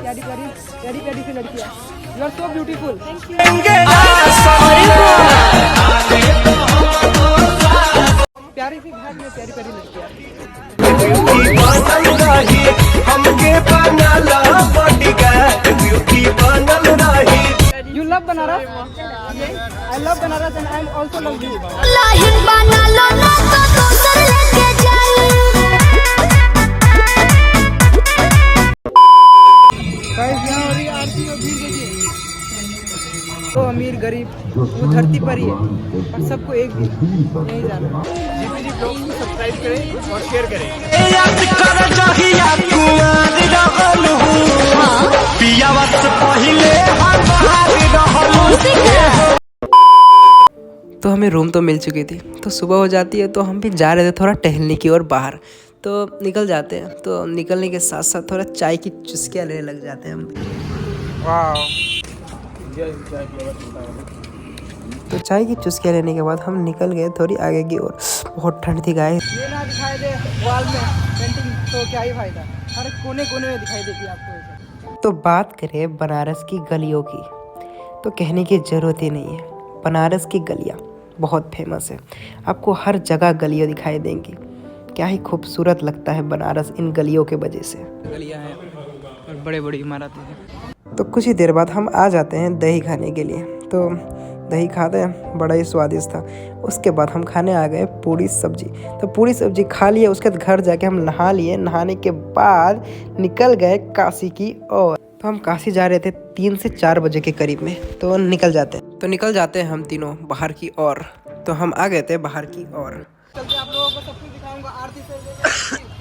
प्यारी प्यारी प्यारी प्यारी सी लड़कियाँ। You are so beautiful. प्यारी सी घाट में प्यारी प्यारी लड़कियाँ। You love Banaras? I love Banaras and I also love you. तो अमीर गरीब वो धरती पर ही है और सबको एक दिन यही जाना है। जीपीडी ब्लॉग को सब्सक्राइब करें और शेयर करें। तो हमें रूम तो मिल चुकी थी, तो सुबह हो जाती है तो हम भी जा रहे थे थोड़ा टहलने की ओर बाहर। तो निकल जाते हैं, तो निकलने के साथ साथ थोड़ा चाय की चुस्कियाँ लेने लग जाते हैं हम भी। तो चाय की चुस्कियाँ लेने के बाद हम निकल गए थोड़ी आगे की ओर। बहुत ठंड थी गाइस। ये ना दिखाई दे वॉल में पेंटिंग तो क्या ही फायदा, हर कोने कोने में दिखाई देती है आपको। तो बात करें बनारस की गलियों की, तो कहने की ज़रूरत ही नहीं है। बनारस की गलियाँ बहुत फेमस है, आपको हर जगह गलियाँ दिखाई देंगी। क्या ही खूबसूरत लगता है बनारस इन गलियों के वजह से। गलियाँ हैं और बड़े बड़ी इमारतें हैं। तो कुछ ही देर बाद हम आ जाते हैं दही खाने के लिए। तो दही खाते हैं, बड़ा ही स्वादिष्ट था। उसके बाद हम खाने आ गए पूड़ी सब्जी। तो पूड़ी सब्जी खा लिए, उसके बाद घर जाके हम नहा लिए। नहाने के बाद निकल गए काशी की ओर। तो हम काशी जा रहे थे 3 से 4 बजे के करीब में। तो निकल जाते हैं हम तीनों बाहर की ओर। तो हम आ गए थे बाहर की ओर। चलते आप लोगों को सब कुछ दिखाऊंगा आरती से।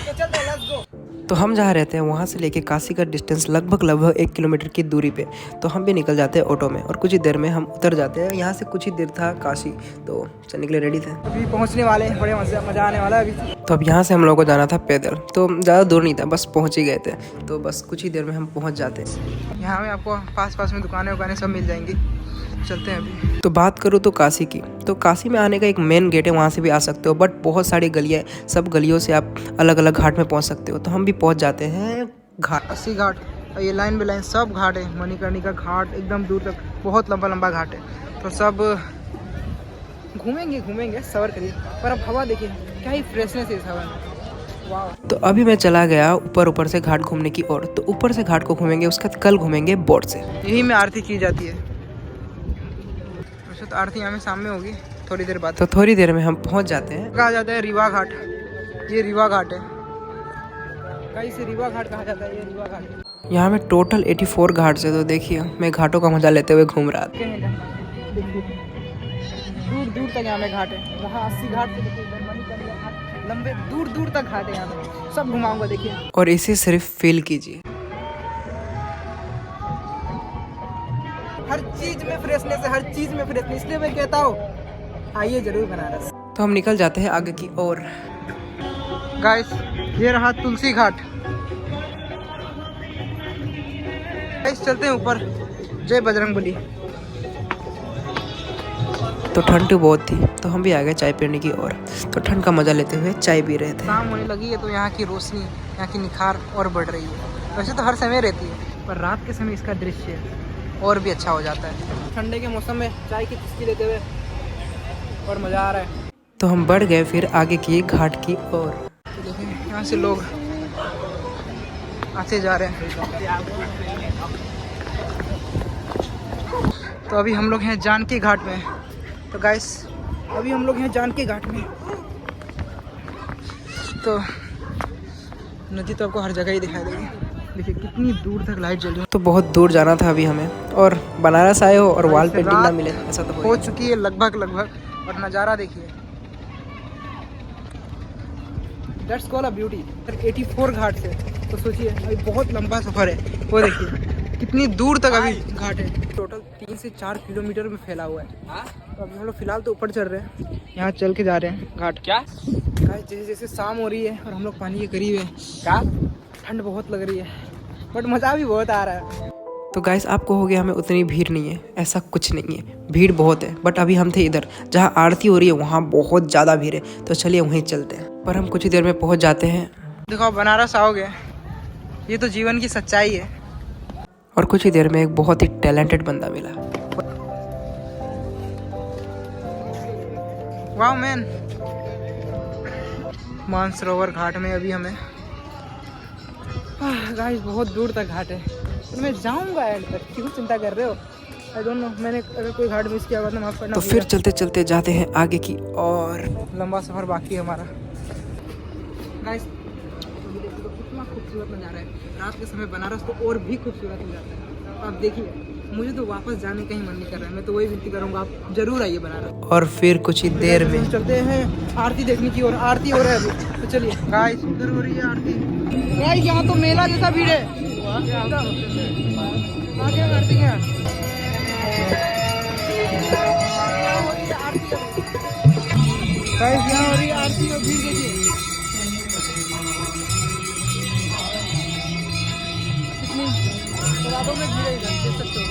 तो चलते हैं, लेट्स गो। तो हम जहाँ रहते हैं वहाँ से लेके काशी का डिस्टेंस लगभग 1 किलोमीटर की दूरी पे। तो हम भी निकल जाते हैं ऑटो में और कुछ ही देर में हम उतर जाते हैं। यहाँ से कुछ ही देर था काशी, तो चलने के लिए रेडी थे। अभी पहुँचने वाले हैं, बड़े मज़ा आने वाला है अभी। तो अब यहाँ से हम लोगों को जाना था पैदल, तो ज़्यादा दूर नहीं था, बस पहुँच ही गए थे। तो बस कुछ ही देर में हम पहुँच जाते हैं। यहाँ में आपको पास में दुकानें सब मिल जाएंगी। चलते हैं अभी। तो बात करूँ तो काशी की, तो काशी में आने का एक मेन गेट है, वहाँ से भी आ सकते हो। बट बहुत सारी गलियाँ, सब गलियों से आप अलग अलग घाट में पहुँच सकते हो। तो हम भी पहुँच जाते हैं घाट। 80 घाट, ये लाइन बाय लाइन सब घाट है। मणिकर्णिका घाट एकदम दूर तक, बहुत लंबा घाट है। तो सब घूमेंगे, सबर करिए। पर अब हवा देखिए, क्या ही फ्रेशनेस है इस हवा में। वाह। तो अभी मैं चला गया ऊपर से घाट घूमने की ओर। तो ऊपर से घाट को घूमेंगे, उसके बाद कल घूमेंगे बोट से। यही में आरती की जाती है। तो आरती हमें सामने होगी थोड़ी देर बाद। तो थोड़ी देर में हम पहुंच जाते हैं। कहा जाता है रीवा घाट, ये रीवा घाट है। कहीं से रीवा घाट कहा जाता है, ये रीवा घाट है। यहाँ में टोटल 84 घाट से। तो देखिए मैं घाटों का मजा लेते हुए घूम रहा था। दूर दूर तक यहाँ में घाट है। वहाँ 80 घाट से मणिकर्णिका घाट, लंबे दूर तक घाट है। यहाँ में सब घुमाऊंगा, देखिए। और इसे सिर्फ फील कीजिए। हर चीज में फ्रेशनेस है, हर चीज में फ्रेशनेस। इसलिए मैं कहता हूँ आइए जरूर बनारस। तो हम निकल जाते हैं आगे की ओर। गाइस ये रहा तुलसी घाट। गाइस चलते हैं ऊपर। जय बजरंगबली। तो ठंड बहुत थी, तो हम भी आ गए चाय पीने की ओर। तो ठंड का मजा लेते हुए चाय पी रहे थे। शाम होने लगी है तो यहाँ की रोशनी, यहाँ की निखार और बढ़ रही है। वैसे तो हर समय रहती है, पर रात के समय इसका दृश्य और भी अच्छा हो जाता है। ठंडे के मौसम में चाय की चुस्की लेते हुए और मज़ा आ रहा है। तो हम बढ़ गए फिर आगे की घाट की ओर। तो देखिए यहाँ से लोग आते जा रहे हैं। तो अभी हम लोग हैं जानकी घाट में। तो गाइस अभी हम लोग हैं जानकी घाट में। तो नदी तो आपको हर जगह ही दिखाई देगी। देखिए कितनी दूर तक लाइट जल रही है। तो बहुत दूर जाना था अभी हमें, और बनारस आए हो और वॉल पेंटिंग ना मिले, ऐसा तो हो चुकी है लगभग। और नज़ारा देखिए, दैट्स कॉल अ ब्यूटी। 84 घाट से, तो सोचिए अभी बहुत लंबा सफ़र है। वो देखिए कितनी दूर तक अभी घाट है। टोटल 3 से 4 किलोमीटर में फैला हुआ है। तो अभी हम लोग फिलहाल तो ऊपर चल रहे हैं, यहाँ चल के जा रहे हैं घाट। क्या जैसे जैसे शाम हो रही है और हम लोग पानी के करीब है, ठंड बहुत लग रही है, बट मज़ा भी बहुत आ रहा है। तो गाइस आपको हो गया हमें उतनी भीड़ नहीं है, ऐसा कुछ नहीं है। भीड़ बहुत है, बट अभी हम थे इधर जहाँ आरती हो रही है, वहाँ बहुत ज़्यादा भीड़ है। तो चलिए वहीं चलते हैं। पर हम कुछ ही देर में पहुँच जाते हैं। देखो आप बनारस आओगे, ये तो जीवन की सच्चाई है। और कुछ ही देर में एक बहुत ही टैलेंटेड बंदा मिला। वाह मैन, मानसरोवर घाट में अभी हमें गाइस बहुत दूर तक घाट है, तो मैं जाऊंगा एंड तक, क्यों चिंता कर रहे हो? आई डोंट नो, मैंने अगर कोई घाट मिस किया हुआ तो माफ करना। तो फिर चलते चलते जाते हैं आगे की और लंबा सफर बाकी है हमारा। गाइस देखो कितना खूबसूरत नज़ारा है, रात के समय बनारस तो और भी खूबसूरत हो जाता है। आप देखिए, मुझे तो वापस जाने का ही मन नहीं कर रहा है, मैं तो वही विनती करूंगा आप जरूर आइए बनारस। और फिर कुछ ही देर में चलते हैं आरती देखने की, और आरती हो रहा है अभी, तो चलिए। गाइस सुंदर हो रही है आरती। गाइस यहाँ तो मेला जैसा भीड़ है। आगे आरती है। गाइस यहाँ हो रही है आरती और भीड़ देखिए कितनी रातों में भीड़ है इधर, देख सकते हो।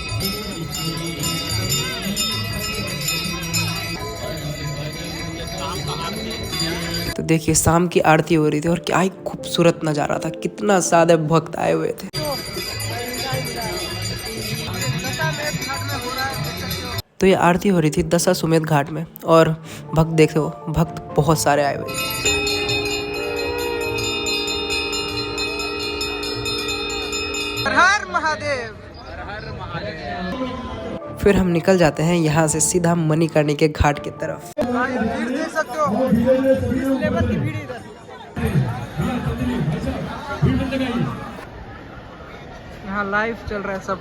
तो देखिए शाम की आरती हो रही थी और क्या ही खूबसूरत नज़ारा था, कितना ज़्यादा भक्त आए हुए थे। तो ये आरती हो रही थी दशाश्वमेध घाट में और भक्त देखो, भक्त बहुत सारे आए हुए थे। हर हर महादेव। फिर हम निकल जाते हैं यहाँ से सीधा मणिकर्णिका के घाट की तरफ। भीड़ देख सकते हो, इस लेवल की भीड़ इधर। यहाँ लाइव चल रहा है सब।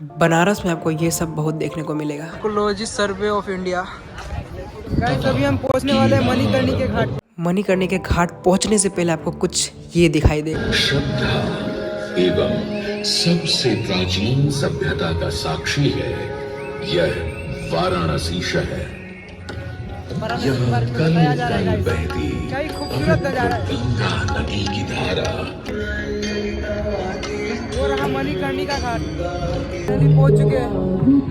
बनारस में आपको ये सब बहुत देखने को मिलेगा। Ecology survey of India. Guys अभी हम पहुंचने वाले हैं मणिकर्णिका के घाट। मणिकर्णिका के घाट पहुंचने से पहले आपको कुछ ये दिखाई देगा। श्रद्धा एवं सबसे प्राचीन सभ्यता का साक्षी है यह वाराणसी शहर। यहाँ कल कल बहती गंगा नदी की धारा। वो रहा मणिकर्णिका घाट। अभी पहुंच चुके हैं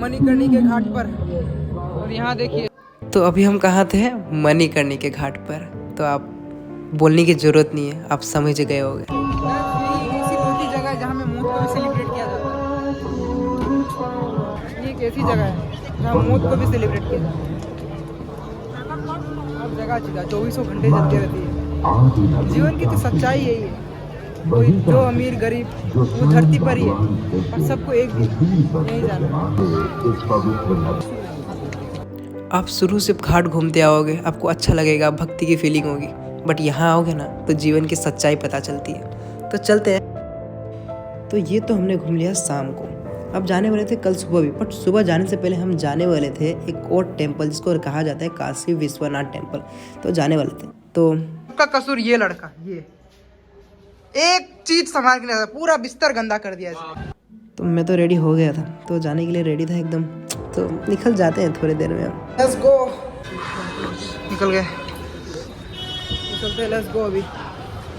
मणिकर्णिका के घाट पर, और यहाँ देखिए। तो अभी हम कहाँ थे? मणिकर्णिका के घाट पर। तो आप बोलने की जरूरत नहीं है, आप समझ गए होंगे। ऐसी दूसरी जगह है जहाँ में मौत को भी सेलिब्रेट किया जाता है। ये एक ऐसी जगह है जहाँ मौत को भी सेलिब्रेट किया जाता है। अब जगह चीज़ा 24 घंटे चलती रहती है। जीवन की तो सच्चाई यही है, कोई जो अमीर गरीब वो धरती पर ही है, और सबको एक दिन नहीं जाना। आप शुरू से घाट घूमते आओगे, आपको अच्छा लगेगा, भक्ति की फीलिंग होगी, बट यहाँ आओगे ना तो जीवन की सच्चाई पता चलती है। तो चलते हैं। तो ये तो हमने घूम लिया शाम को। अब जाने वाले थे कल सुबह भी, बट सुबह जाने से पहले हम जाने वाले थे एक और टेम्पल जिसको कहा जाता है काशी विश्वनाथ टेम्पल। तो जाने वाले थे। तो का कसूर ये लड़का, ये एक चीज संभाल के नहीं रहा, पूरा बिस्तर गंदा कर दिया इसने। तो मैं तो रेडी हो गया था, तो जाने के लिए रेडी था एकदम। तो निकल जाते हैं थोड़ी देर में हम। Let's go. निकल गए, चलते हैं, लेट्स गो। अभी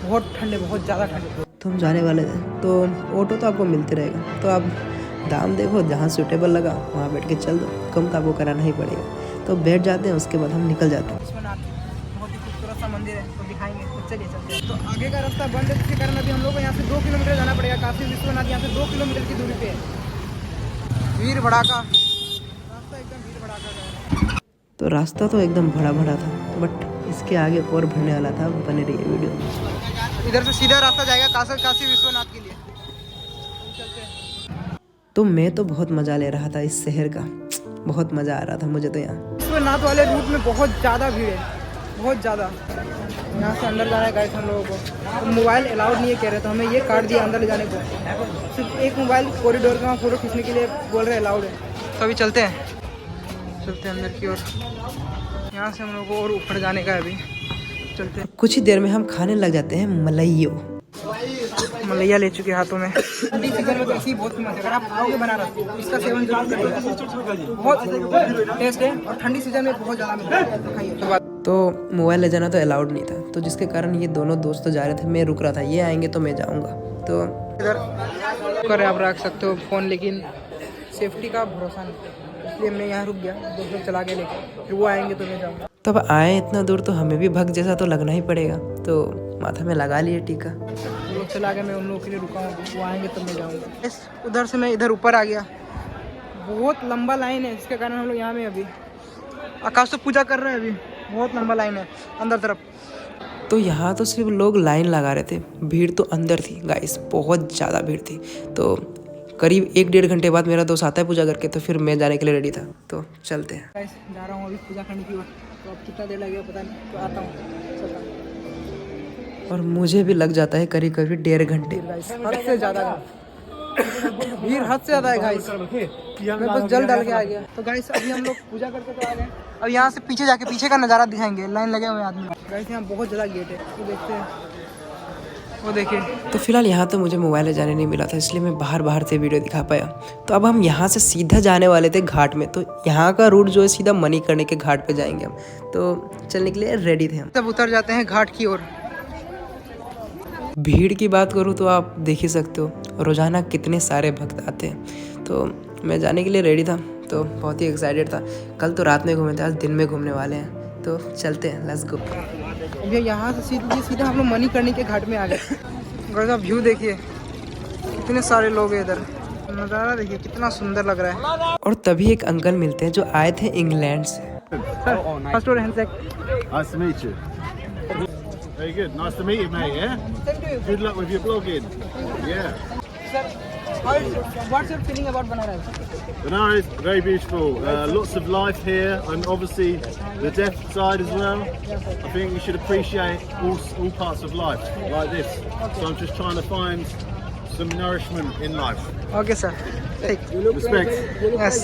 बहुत ठंडे, बहुत ज़्यादा ठंडे। तो हम जाने वाले थे। तो ऑटो तो आपको मिलते रहेगा, तो आप दाम देखो, जहाँ सूटेबल लगा वहाँ बैठ के चल दो, कम तो आपको कराना ही पड़ेगा। तो बैठ जाते हैं, उसके बाद हम निकल जाते हैं। विश्वनाथ बहुत ही खूबसूरत सा मंदिर है, तो दिखाएंगे। तो चलिए चलते हैं। तो आगे का रास्ता बंद है, जिसके कारण अभी हम लोग को यहाँ से 2 किलोमीटर जाना पड़ेगा। काशी विश्वनाथ यहाँ से 2 किलोमीटर की दूरी पे है। भीड़ भड़ाका रास्ता, एकदम भीड़ भड़ाका का है। तो रास्ता तो एकदम भरा भरा था, बट इसके आगे और बढ़ने वाला था। बने रहिए वीडियो में। इधर से सीधा रास्ता जाएगा काशी विश्वनाथ के लिए। चलते हैं। तो मैं तो बहुत मज़ा ले रहा था इस शहर का, बहुत मज़ा आ रहा था मुझे तो यहाँ। विश्वनाथ वाले रूट में बहुत ज़्यादा भीड़ है, बहुत ज़्यादा। यहाँ से अंदर जाना है गाइस हम लोगों को। तो मोबाइल अलाउड नहीं है कह रहे, तो हमें ये कार्ड दिया अंदर ले जाने को। सिर्फ एक मोबाइल कॉरिडोर का फोटो खींचने के लिए बोल रहे अलाउड है। तो अभी चलते हैं अंदर की ओर। यहाँ से हम लोगों को और ऊपर जाने का है अभी। चलते हैं। कुछ ही देर में हम खाने लग जाते हैं मलइयो। मलैया ले चुके हाथों में। ठंडी सीजन में तो ऐसी बहुत फेमस है, अगर आप आओगे बनारस तो इसका सेवन जरूर करिएगा, बहुत टेस्ट है, और ठंडी सीजन में बहुत ज़्यादा मिलता है, तो खाइए। तो मोबाइल ले जाना तो अलाउड नहीं था, तो जिसके कारण ये दोनों दोस्त तो जा रहे थे, मैं रुक रहा था, ये आएंगे तो मैं जाऊँगा। तो इधर कर आप रख सकते हो फ़ोन, लेकिन सेफ्टी का भरोसा नहीं, इसलिए मैं यहाँ रुक गया। दोस्त लोग चला के लेके, फिर वो आएंगे तो मैं जाऊँगा। तब आए इतना दूर तो हमें भी भक्त जैसा तो लगना ही पड़ेगा, तो माथा में लगा लिए टीका। चला गया, मैं उन लोगों के लिए रुका हूँ, वो आएंगे तब मैं जाऊँगा। इस उधर से मैं इधर ऊपर आ गया, बहुत लंबा लाइन है जिसके कारण हम लोग यहाँ में अभी आकाश तो पूजा कर रहे हैं, अभी बहुत लंबा लाइन है अंदर तरफ। तो यहाँ तो सिर्फ लोग लाइन लगा रहे थे, भीड़ तो अंदर थी गाइस, बहुत ज़्यादा भीड़ थी। तो करीब 1-1.5 घंटे बाद मेरा दोस्त आता है पूजा करके, तो फिर मैं जाने के लिए रेडी था, तो चलते हैं। गाइस जा रहा हूँ अभी पूजा करने की ओर, तो अब कितना देर लगेगा पता नहीं, तो आता हूँ, चलता हूँ। और मुझे भी लग जाता है करीब करीब 1.5 घंटे। हद से ज़्यादा भीड़, हद से ज़्यादा है गाइस, मैं बस जल डाल के आ गया। तो गाइस अभी हम लोग पूजा करके तो आ गए, अब यहाँ से पीछे जाके पीछे का नज़ारा दिखाएंगे, लाइन लगे हुए आदमी। गाइस यहाँ बहुत ज़्यादा गेट है, तो देखते हैं, वो देखिए। तो फिलहाल यहाँ तो मुझे मोबाइल ले जाने नहीं मिला था, इसलिए मैं बाहर से वीडियो दिखा पाया। तो अब हम यहाँ से सीधा जाने वाले थे घाट में, तो यहाँ का रूट जो है सीधा मणिकर्णिका के घाट पे जाएंगे हम, तो चलने के लिए रेडी थे हम। तब उतर जाते हैं घाट की ओर। भीड़ की बात करूँ तो आप देख ही सकते हो, रोज़ाना कितने सारे भक्त आते हैं। तो मैं जाने के लिए रेडी था, तो बहुत ही एक्साइटेड था। कल तो रात में घूमे थे, आज दिन में घूमने वाले हैं, तो चलते हैं, लेट्स गो। ये यहाँ से सीधा हम लोग मणिकर्णिका के घाट में आ गए। गाइस आप व्यू देखिए, कितने सारे लोग हैं इधर, नज़ारा देखिए कितना सुंदर लग रहा है। और तभी एक अंकल मिलते हैं जो आए थे इंग्लैंड से। फर्स्ट और handshake. Nice to meet you. Very good. Nice to meet you, mate. Yeah. Good luck with your blogging. Yeah. Sir, what's your feeling about Banaras? Benares, very beautiful. Lots of life here, and obviously the deaf side as well. I think you should appreciate all parts of life like this. So I'm just trying to find some nourishment in life. Okay, sir. Take. Respect. Yes.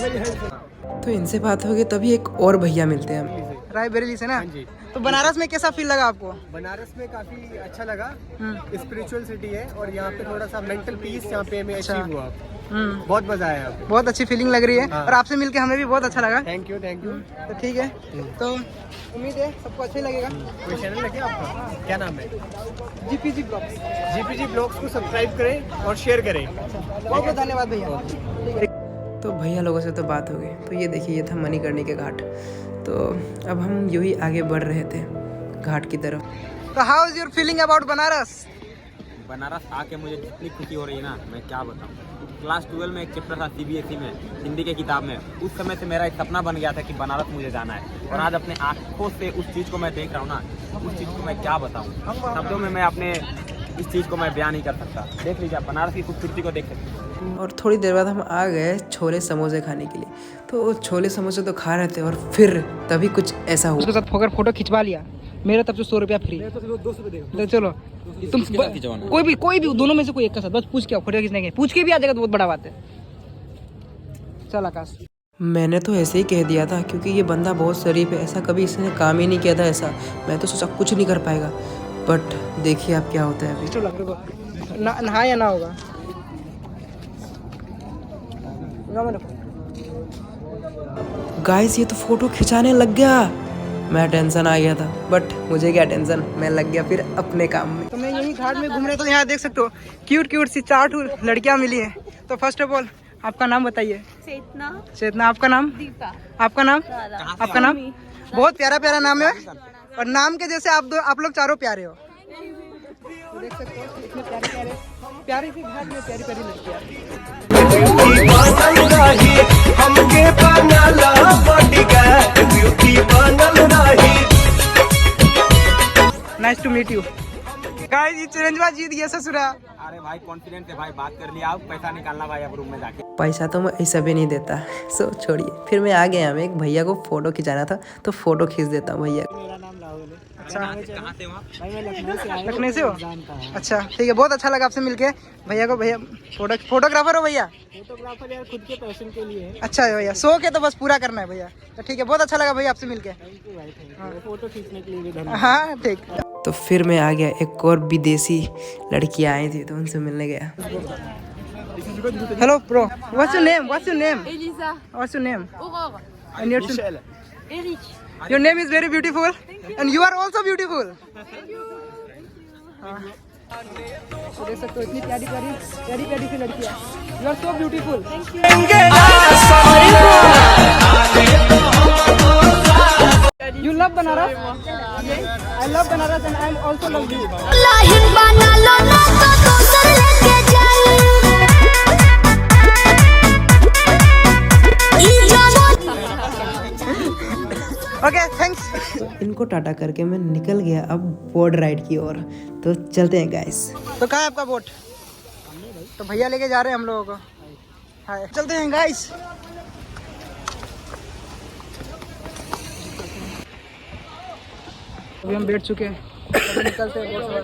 तो इनसे बात हो गई, तभी एक और भैया मिलते हैं हम। रायबरेली से ना? तो बनारस में कैसा फील लगा आपको? बनारस में काफी अच्छा लगा, स्पिरिचुअल सिटी है और यहाँ पे थोड़ा सा मेंटल पीस यहाँ पे हमें अचीव हुआ। बहुत मजा आया, बहुत अच्छी फीलिंग लग रही है। और आपसे मिलके हमें भी बहुत अच्छा लगा। Thank you. तो ठीक है, तो उम्मीद है सबको अच्छा ही लगेगा। कोई चैनल है क्या आपका? क्या नाम है? GPG blogs. जीपीजी ब्लॉग्स को सब्सक्राइब करें और शेयर करें। बहुत बहुत धन्यवाद भैया। तो भैया लोगों से तो बात हो गई। तो ये देखिए, ये था मणिकर्णिका के घाट। तो अब हम यूं ही आगे बढ़ रहे थे घाट की तरफ। तो how is your feeling about Banaras? Banaras आके मुझे जितनी खुशी हो रही है ना, मैं क्या बताऊँ। क्लास 12 में एक चैप्टर था CBSE में, हिंदी के किताब में। उस समय से मेरा एक सपना बन गया था कि बनारस मुझे जाना है, और आज अपने आँखों से उस चीज़ को मैं देख रहा हूँ ना, उस चीज़ को मैं क्या बताऊँ। शब्दों में मैं अपने इस चीज़ को मैं बयान नहीं कर सकता। देख लीजिए, बनारस की खूबसूरती को देख सकते हैं। और थोड़ी देर बाद हम आ गए छोले समोसे खाने के लिए। तो छोले समोसे तो खा रहे थे, और फिर तभी कुछ ऐसा हुआ। उसके साथ फोटो खिंचवा लिया, मेरा तब से 100 रुपया फ्री। तो चलो तुम कोई भी दोनों में से कोई एक का साथ बस पूछ के आओ, फोटो खींचने के पूछ के भी आ जाएगा तो बहुत बड़ा बात है। चल आकाश। मैंने तो ऐसे ही कह दिया था, क्योंकि ये बंदा बहुत शरीफ है, ऐसा कभी इसने काम ही नहीं किया था ऐसा। मैं तो सोचा कुछ नहीं कर पाएगा, बट देखिए अब क्या होता है अभी। नहा या ना होगा? गाइस ये तो फोटो खिंचाने लग गया। मैं टेंशन आ गया था, बट मुझे क्या टेंशन, मैं लग गया फिर अपने काम में। तो मैं यही घाट में घूम रहे, तो यहाँ देख सकते हो क्यूट सी 4 लड़कियाँ मिली हैं। तो फर्स्ट ऑफ ऑल आपका नाम बताइए। चेतना। आपका नाम? दीपा। आपका नाम? आपका नाम? बहुत प्यारा नाम है, और नाम के जैसे आप लोग चारों प्यारे हो। तो देख सकते हो इतने प्यारे सी घाट में प्यारी लड़कियाँ। Nice to meet you guys. ये चिरंजीवा जीत गया ससुरा। अरे भाई कॉन्फिडेंट है भाई, बात कर लिया। आप पैसा निकालना भाई अब रूम में जाके। पैसा तो मैं ऐसा भी नहीं देता, सो छोड़िए। फिर मैं आ गया, हमें एक भैया को फोटो खिंचाना था, तो फोटो खींच देता हूँ भैया। अच्छा, कहाँ से वहाँ? लखनऊ से हो? अच्छा ठीक है, बहुत अच्छा लगा आपसे मिलके। भैया फोटोग्राफर हो भैया? फोटोग्राफर यार खुद के पैशन के लिए है। अच्छा है भैया, शौक है तो बस पूरा करना है भैया। तो ठीक है, बहुत अच्छा लगा भैया आपसे मिलके। फोटो खींचने के लिए भी धन्यवाद। हाँ ठीक। तो फिर मैं आ गया, एक और विदेशी लड़की आई थी, तो उनसे मिलने गया। Hello bro, what's your name? Elisa. What's your name? Aurore. And your Eric. Your name is very beautiful, and you are also beautiful. हाँ। तो देख सकते हो इतनी प्यारी सी लड़कियाँ। You are so beautiful. You love Banaras? I love Banaras and I also love you. Okay, thanks. इनको टाटा करके मैं निकल गया अब बोट राइड की ओर। तो चलते हैं गाइस। तो कहाँ है आपका बोट? तो भैया लेके जा रहे हैं हम लोगों को। हाय, चलते हैं गाइस। अभी हम बैठ चुके हैं, अभी निकलते हैं बोट पर।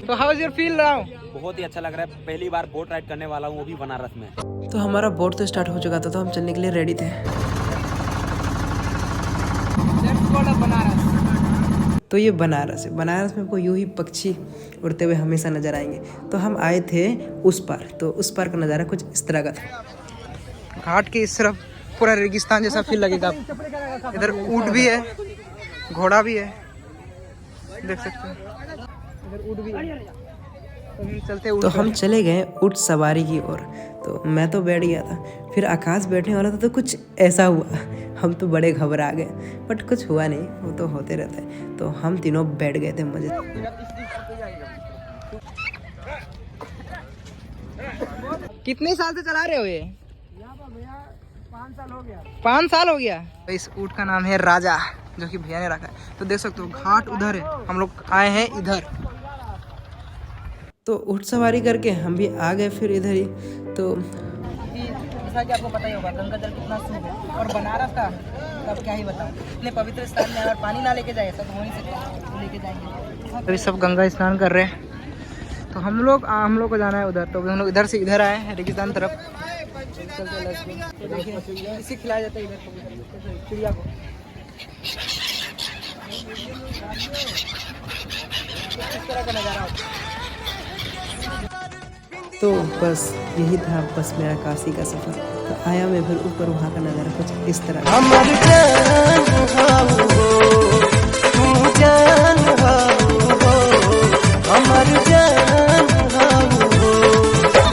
तो how is your feel now? बहुत ही अच्छा लग रहा है, पहली बार बोट राइड करने वाला हूँ, वो भी बनारस में। तो हमारा बोट तो स्टार्ट हो चुका था, तो हम चलने के लिए रेडी थे। तो ये बनारस है। बनारस में आपको यूं ही पक्षी उड़ते हुए हमेशा नज़र आएंगे। तो हम आए थे उस पार, तो उस पार का नज़ारा कुछ इस तरह का था। घाट के इस तरफ पूरा रेगिस्तान जैसा फील लगेगा। इधर ऊंट भी है, घोड़ा भी है, देख सकते हैं। इधर ऊंट भी है। चलते तो हम चले गए ऊंट सवारी की ओर। तो मैं तो बैठ गया था, फिर आकाश बैठने वाला था, तो कुछ ऐसा हुआ, हम तो बड़े घबरा गए, बट कुछ हुआ नहीं, वो तो होते रहता है। तो हम तीनों बैठ गए थे मजे। कितने साल से चला रहे हो ये? 5 साल हो गया। तो इस ऊंट का नाम है राजा, जो कि भैया ने रखा है। तो देख सकते हो घाट उधर है, हम लोग आए हैं इधर। तो ऊँट सवारी करके हम भी आ गए फिर इधर ही। तो जैसा कि आपको पता ही होगा गंगा जल कितना शुद्ध है, और बनारस का अब क्या ही बताऊं, इतने पवित्र स्थान में अगर पानी ना लेके जाए तो हो नहीं सकता, तो लेके जाएंगे। अभी सब गंगा स्नान कर रहे हैं, तो हम लोग को जाना है उधर। तो हम लोग इधर से इधर आए हैं रेगिस्तान तरफ। देखिए इसे खिलाया जाता है इधर चिड़िया को। इस तरह का नज़ारा होता है। तो बस यही था बस मेरा काशी का सफ़र। तो आया मैं फिर ऊपर, वहाँ का नज़ारा कुछ इस तरह।